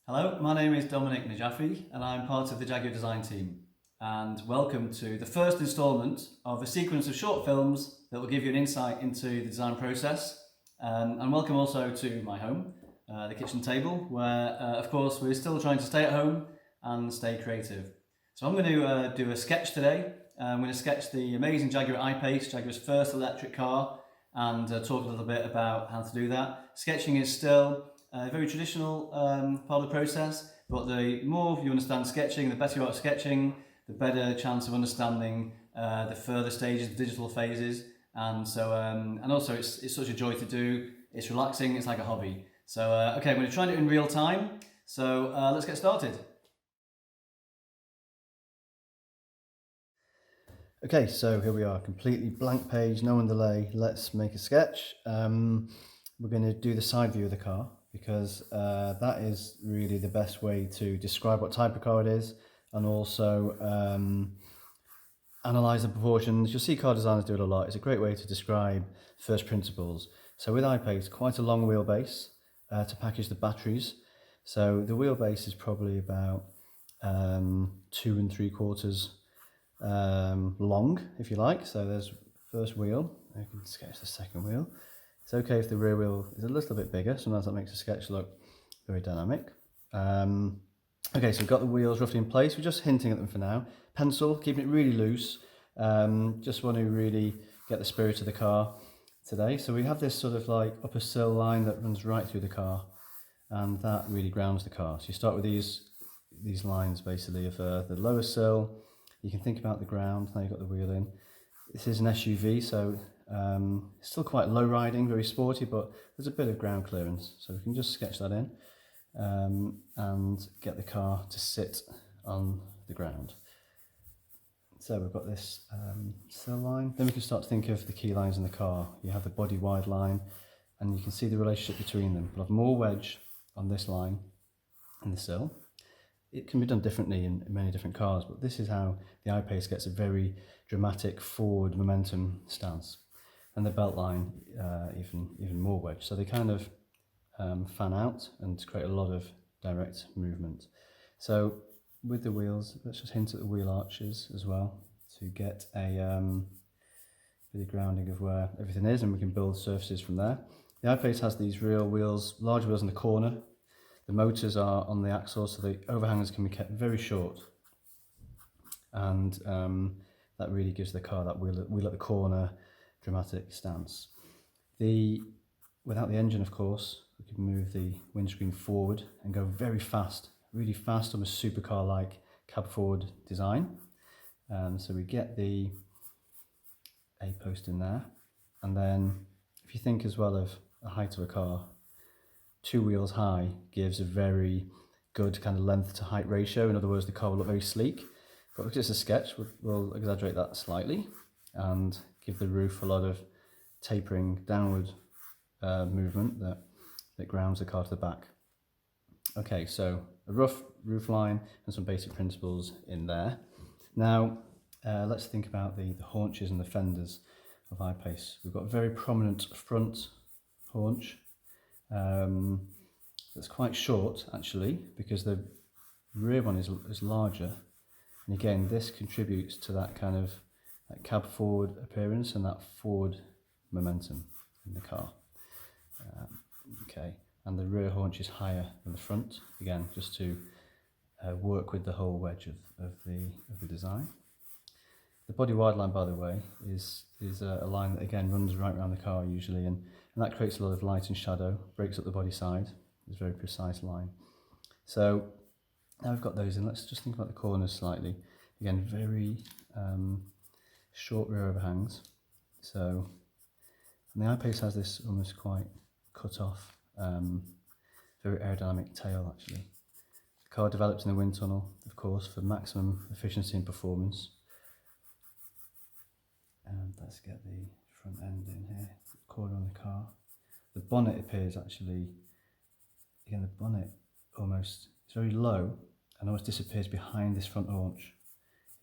Hello, my name is Dominic Najafi and I'm part of the Jaguar Dizájn team. And welcome to the first instalment of a sequence of short films that will give you an insight into the design process. And welcome also to my home, the kitchen table, where of course we're still trying to stay at home and stay creative. So I'm going to do a sketch today. I'm going to sketch the amazing Jaguar I-Pace, Jaguar's first electric car, and talk a little bit about how to do that. Sketching is still a very traditional part of the process, but the more you understand sketching, the better you are at sketching, the better chance of understanding the further stages, the digital phases, and so and also it's such a joy to do. It's relaxing. It's like a hobby. So okay, I'm going to try and do it in real time. So let's get started. Okay, so here we are, completely blank page, no underlay. Let's make a sketch. We're going to do the side view of the car, because that is really the best way to describe what type of car it is, and also analyse the proportions. You'll see car designers do it a lot. It's a great way to describe first principles. So with I-Pace, quite a long wheelbase to package the batteries. So the wheelbase is probably about 2 3/4 long, if you like. So there's first wheel. I can sketch the second wheel. It's okay if the rear wheel is a little bit bigger. Sometimes that makes the sketch look very dynamic. Okay, so we've got the wheels roughly in place. We're just hinting at them for now. Pencil, keeping it really loose. Just want to really get the spirit of the car today. So we have this sort of like upper sill line that runs right through the car, and that really grounds the car. So you start with these lines basically of the lower sill. You can think about the ground. Now you've got the wheel in. This is an SUV, so it's still quite low riding, very sporty, but there's a bit of ground clearance. So we can just sketch that in and get the car to sit on the ground. So we've got this sill line. Then we can start to think of the key lines in the car. You have the body wide line, and you can see the relationship between them. We'll have more wedge on this line in the sill. It can be done differently in many different cars, but this is how the I-Pace gets a very dramatic forward momentum stance. And the belt line, even more wedge. So they kind of fan out and create a lot of direct movement. So with the wheels, let's just hint at the wheel arches as well to get a bit of grounding of where everything is, and we can build surfaces from there. The I-Pace has these real wheels, large wheels in the corner. The motors are on the axle, so the overhangers can be kept very short, and that really gives the car that wheel at the corner dramatic stance. Without the engine, of course, we can move the windscreen forward and go very fast, really fast, almost supercar-like cab forward design. So we get the A-post in there, and then if you think as well of the height of a car, 2 wheels high gives a very good kind of length to height ratio. In other words, the car will look very sleek, but because it's a sketch, we'll exaggerate that slightly and give the roof a lot of tapering downward movement that grounds the car to the back. Okay, so a rough roof line and some basic principles in there. Now let's think about the haunches and the fenders of I-Pace. We've got a very prominent front haunch. That's quite short actually, because the rear one is larger, and again this contributes to that kind of that cab forward appearance and that forward momentum in the car. Okay, and the rear haunch is higher than the front, again just to work with the whole wedge of the design. The body wide line, by the way, is a line that again runs right around the car usually, and that creates a lot of light and shadow, breaks up the body side. It's a very precise line. So now we've got those in, let's just think about the corners slightly. Again, very short rear overhangs. So, and the I-Pace has this almost quite cut off, very aerodynamic tail actually. The car develops in the wind tunnel, of course, for maximum efficiency and performance. And let's get the front end in here, corner on the car. The bonnet appears actually, again the bonnet almost, it's very low and almost disappears behind this front haunch.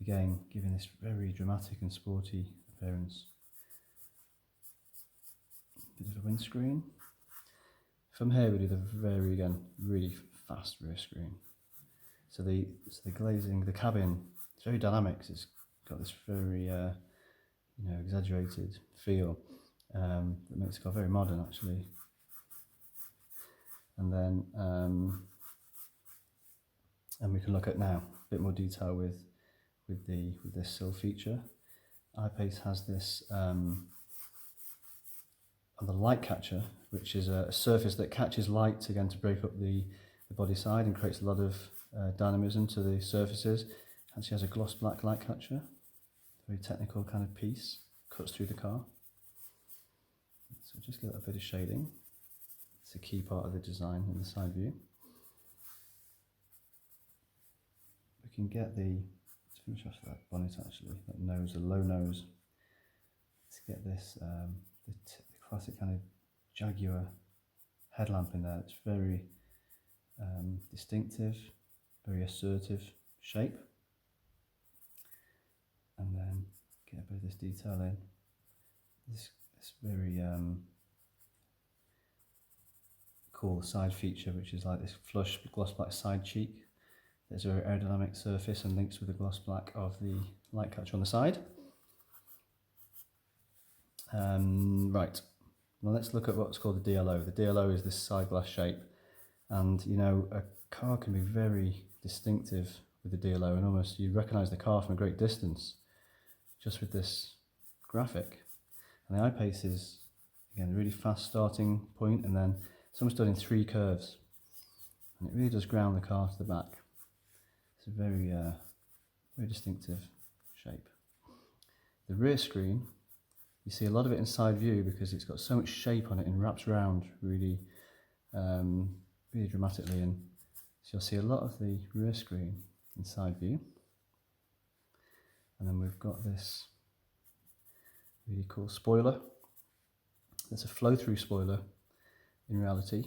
Again, giving this very dramatic and sporty appearance. Bit of a windscreen. From here we do the very, again, really fast rear screen. So the glazing, the cabin, it's very dynamic. It's got this very exaggerated feel that makes the car very modern actually. And then and we can look at now a bit more detail with this sill feature. I-Pace has this on the light catcher, which is a surface that catches light again to break up the body side and creates a lot of dynamism to the surfaces. Actually has a gloss black light catcher, very technical kind of piece, cuts through the car. So just get a bit of shading. It's a key part of the design in the side view. We can get let's finish off that bonnet actually, that nose, the low nose. Let's get this, the classic kind of Jaguar headlamp in there. It's very distinctive, very assertive shape. And then get a bit of this detail in. This very cool side feature, which is like this flush gloss black side cheek. There's a very aerodynamic surface and links with the gloss black of the light catcher on the side. Right, well let's look at what's called the DLO. The DLO is this side glass shape, and you know, a car can be very distinctive with the DLO, and almost you recognise the car from a great distance just with this graphic. And the I-Pace is again a really fast starting point, and then it's almost done in 3 curves, and it really does ground the car to the back. It's a very very distinctive shape. The rear screen, you see a lot of it in side view because it's got so much shape on it and wraps around really really dramatically, and so you'll see a lot of the rear screen in side view. And then we've got this really cool spoiler. It's a flow-through spoiler in reality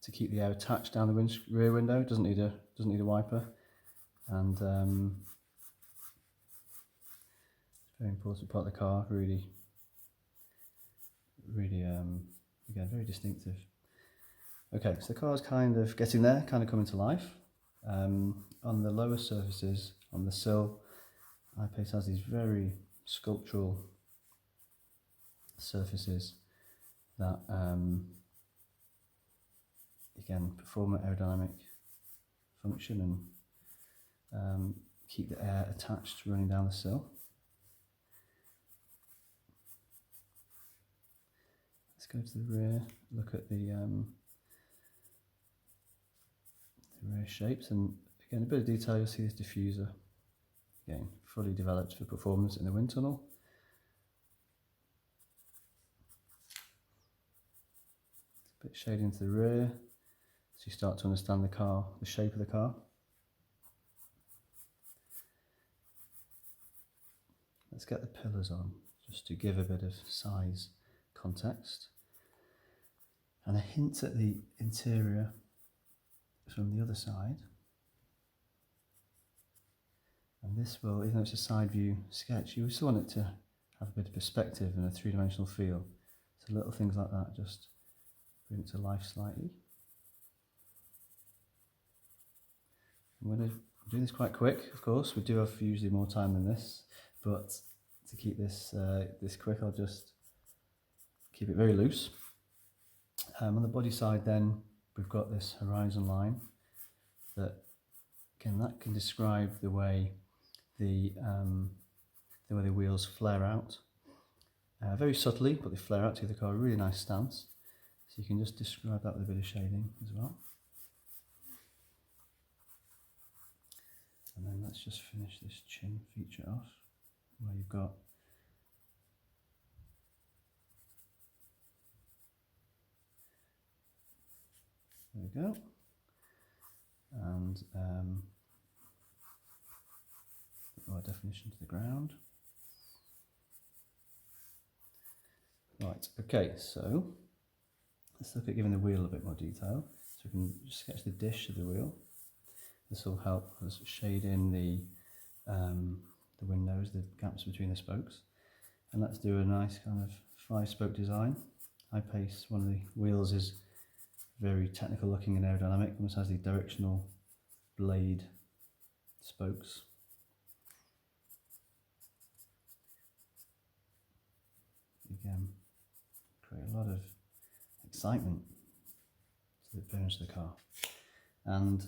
to keep the air attached down the rear window. It doesn't need a wiper, and it's a very important part of the car. Really again very distinctive. Okay, so the car's kind of getting there, kind of coming to life. On the lower surfaces, on the sill, I-Pace has these very sculptural surfaces that again perform an aerodynamic function and keep the air attached running down the sill. Let's go to the rear, look at the rear shapes, and again a bit of detail. You'll see this diffuser, again fully developed for performance in the wind tunnel. A bit shading into the rear, so you start to understand the car, the shape of the car. Let's get the pillars on, just to give a bit of size context. And a hint at the interior from the other side. And this will, even though it's a side view sketch, you still want it to have a bit of perspective and a 3-dimensional feel. So little things like that just bring it to life slightly. I'm going to do this quite quick, of course. We do have usually more time than this, but to keep this quick, I'll just keep it very loose. On the body side then, we've got this horizon line that can describe the way the wheels flare out. Very subtly, but they flare out to give the car a really nice stance. So you can just describe that with a bit of shading as well. And then let's just finish this chin feature off, where you've got there we go. And a bit more definition to the ground. Right, okay, so let's look at giving the wheel a bit more detail. So we can just sketch the dish of the wheel. This will help us shade in the windows, the gaps between the spokes. And let's do a nice kind of 5-spoke design. I-Pace, one of the wheels is very technical looking and aerodynamic. Almost has the directional blade spokes. Again, create a lot of excitement to the appearance of the car. And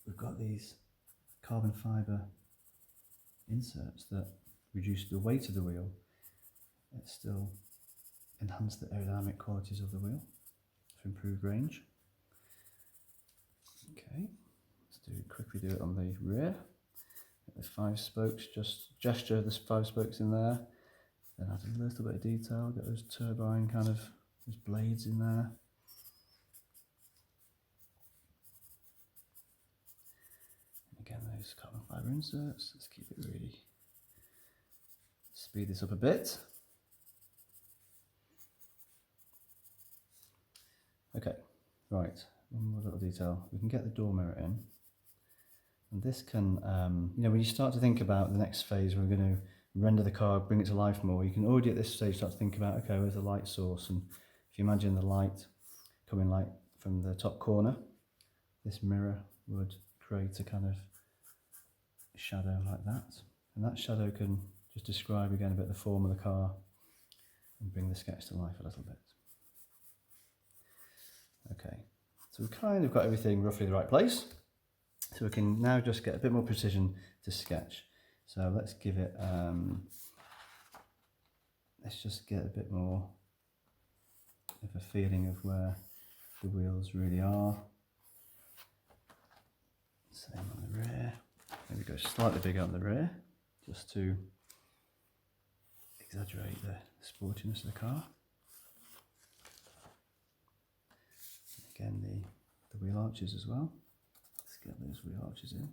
we've got these carbon fibre inserts that reduce the weight of the wheel, yet still enhance the aerodynamic qualities of the wheel for improved range. Okay, quickly do it on the rear. Get the 5 spokes, just gesture the 5 spokes in there. Then add a little bit of detail, get those turbine kind of, those blades in there. And again, those carbon fibre inserts, let's keep it really, speed this up a bit. Okay, right, one more little detail. We can get the door mirror in. And this can, you know, when you start to think about the next phase, we're going to render the car, bring it to life more, you can already at this stage start to think about, okay, where's the light source? And if you imagine the light coming like from the top corner, this mirror would create a kind of shadow like that. And that shadow can just describe again a bit the form of the car and bring the sketch to life a little bit. Okay, so we've kind of got everything roughly in the right place. So we can now just get a bit more precision to sketch. So let's give it, let's just get a bit more of a feeling of where the wheels really are. Same on the rear. Maybe go slightly bigger on the rear, just to exaggerate the sportiness of the car. Again, the wheel arches as well. Let's get those wheel arches in.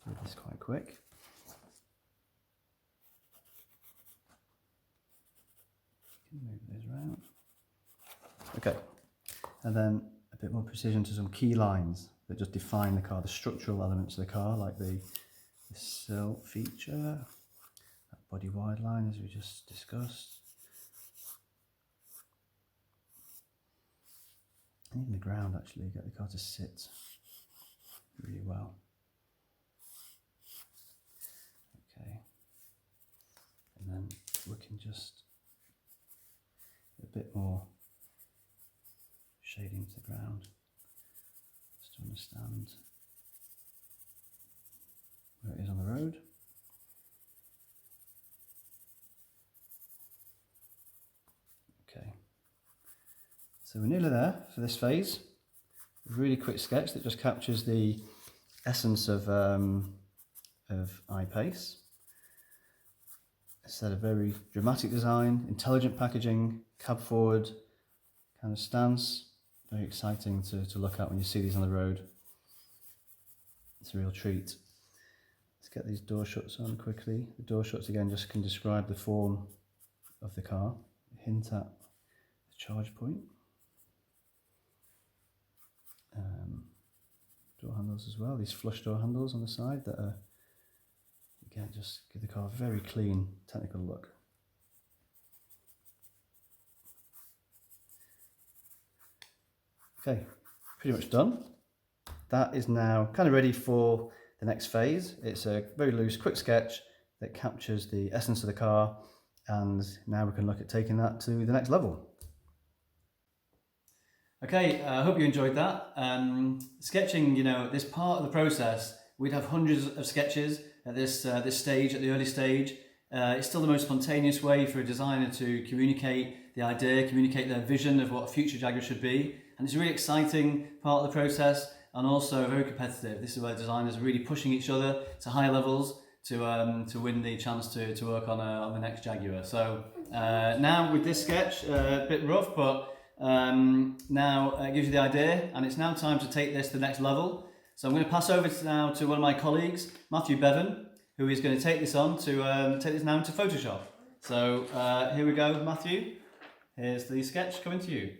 Do this quite quick. You can move those around. Okay, and then a bit more precision to some key lines that just define the car, the structural elements of the car, like the sill feature, that body wide line as we just discussed. And even the ground, actually, get the car to sit really well. Okay, and then we can just get a bit more shading to the ground, just to understand where it is on the road. Okay. So we're nearly there for this phase. A really quick sketch that just captures the essence of I-Pace. It's a very dramatic design, intelligent packaging, cab forward kind of stance. Very exciting to look at when you see these on the road. It's a real treat. Let's get these door shuts on quickly. The door shuts again just can describe the form of the car, hint at the charge point. Door handles as well, these flush door handles on the side that are, again, just give the car a very clean technical look. Okay, pretty much done. That is now kind of ready for the next phase. It's a very loose, quick sketch that captures the essence of the car, and now we can look at taking that to the next level. Okay, I hope you enjoyed that. Sketching, you know, this part of the process, we'd have hundreds of sketches at this stage, at the early stage. It's still the most spontaneous way for a designer to communicate the idea, communicate their vision of what a future Jaguar should be. And it's a really exciting part of the process, and also very competitive. This is where designers are really pushing each other to higher levels to win the chance to work on the next Jaguar. So now with this sketch, a bit rough, but now it gives you the idea, and it's now time to take this to the next level. So I'm going to pass over now to one of my colleagues, Matthew Bevan, who is going to take this on to take this now into Photoshop. So here we go, Matthew. Here's the sketch coming to you.